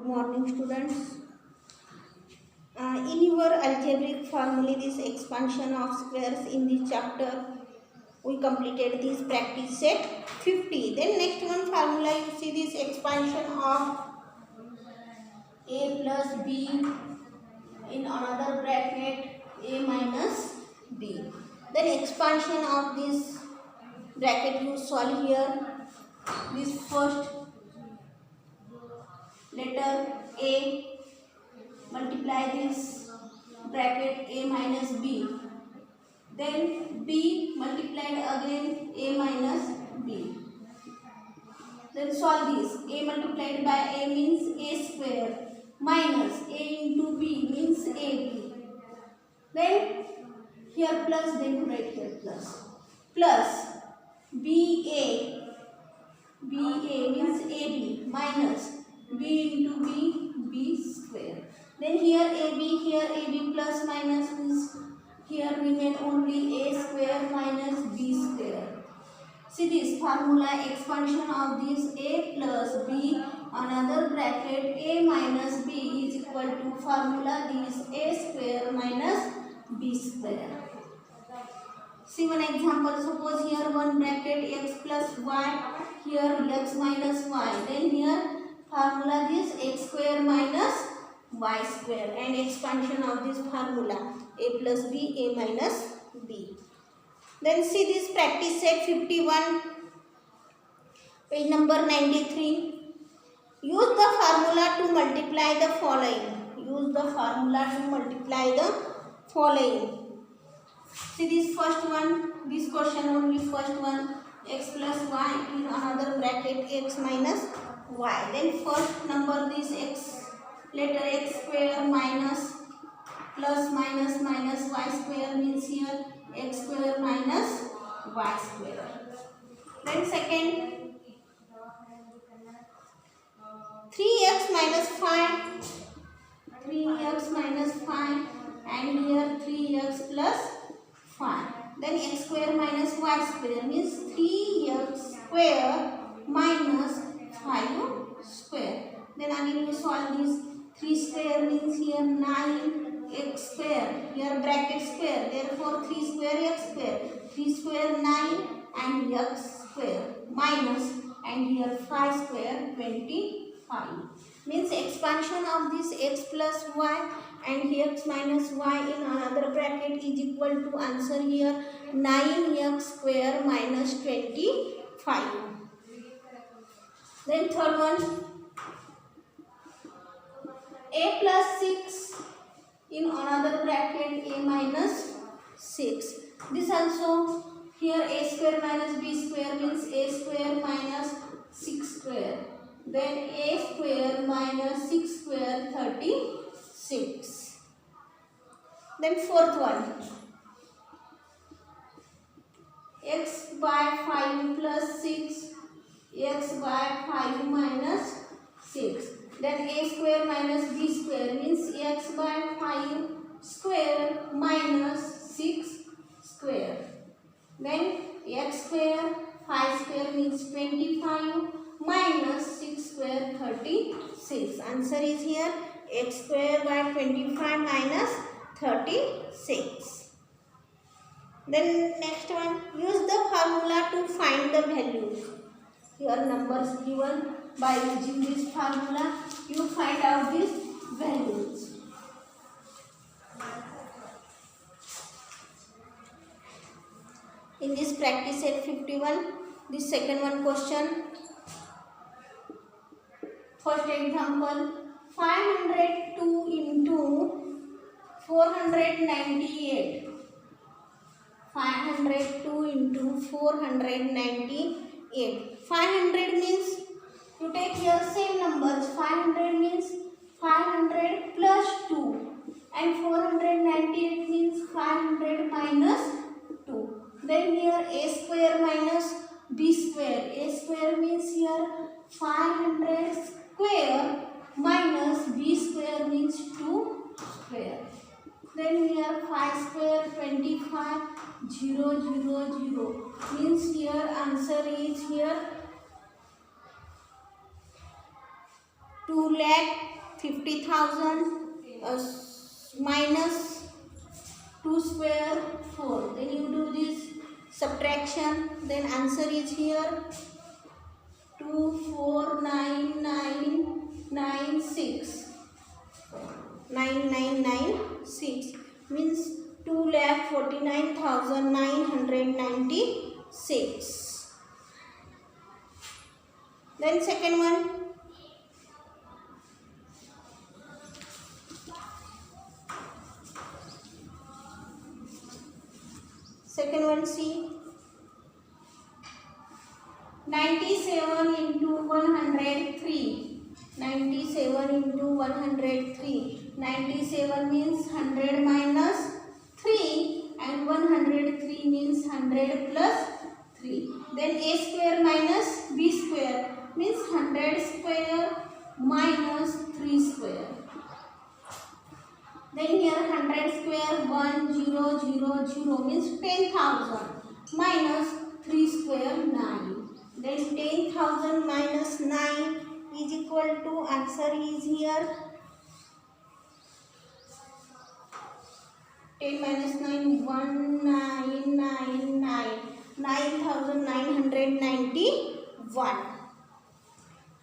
morning, students. In your algebraic formula, this expansion of squares in this chapter, we completed this practice set 50. Then next one formula, you see this expansion of a plus b in another bracket a minus b. Then expansion of this bracket you solve here. This first letter a, multiply this bracket a minus b, then b multiplied again a minus b, then solve this. A multiplied by a means a square, minus a into b means ab, then here plus, then write here plus ba means ab minus b into b square. Then here ab plus minus means here remain only a square minus b square. See this formula, expansion of this a plus b another bracket a minus b is equal to formula this a square minus b square. See one example, suppose here one bracket x plus y, here x minus y, then here formula this x square minus y square, and expansion of this formula a plus b a minus b. Then see this practice set 51, page number 93. Use the formula to multiply the following. Use the formula to multiply the following. See this first one, this question only first one, x plus y in another bracket x minus y. Then first number this x, letter x square minus plus minus minus y square means here x square minus y square. Then second 3x minus 5, 3x minus 5 and here 3x plus 5. Then x square minus y square means 3x square minus 5 square. Then again we solve this. 3 square means here 9x square, here bracket square, therefore 3 square x square, 3 square 9 and x square minus, and here 5 square 25. Means expansion of this x plus y and x minus y in another bracket is equal to answer here 9x square minus 25. Then third one, a plus 6 in another bracket a minus 6. This also here a square minus b square means a square minus 6 square. Then a square minus 6 square 36. Then fourth one, x by 5 plus 6, x by 5 minus 6. Then a square minus b square means x by 5 square minus 6 square. Then x square 5 square means 25 minus 6 square 36. Answer is here x square by 25 minus 36. Then next one, use the formula to find the values. Here numbers given, by using this formula you find out these values. In this practice set 51, this second one question. First example, 502 into 498. 502 into 498. 500 means you take here same numbers. 500 means 500 plus 2 and 498 means 500 minus 2. Then here a square minus b square. A square means here 500 square minus b square means 2 square. Then here 5 square 25, 0, 0, 0 means here answer is here 2,50,000 minus 2 square 4. Then you do this subtraction. Then answer is here 249,996. 9996 means 2,49,996. Then second one. Second one, see. 97 into 103. 97 into 103. 97 means 100 minus 3 and 103 means 100 plus 3. Then a square minus b square means 100 square minus 3 square. Then here 100 square 1000 means 10,000 minus 3 square 9. Then 10,000 minus 9 is equal to, answer is here 10 minus 9 1999 9,991.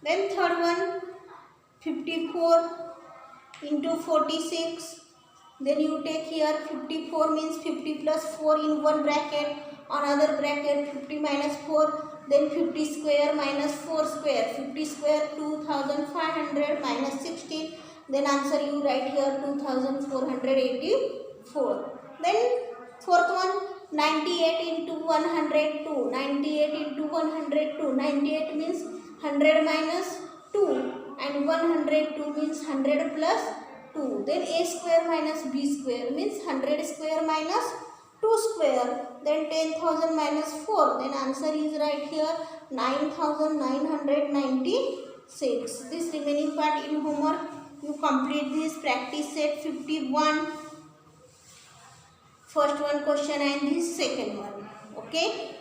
Then third one 54 into 46. Then you take here 54 means 50 plus 4 in one bracket, another bracket 50 minus 4, then 50 square minus 4 square, 50 square 2,500 minus 16. Then answer you write here 2,484. Then fourth one 98 into 102. 98 into 102. 98 means 100 minus 2 and 102 means 100 plus 2. Then a square minus b square means 100 square minus 2 square. Then 10,000 minus 4. Then answer is right here 9,996. This remaining part in homework you complete this practice set 51. First one question and this second one. Okay.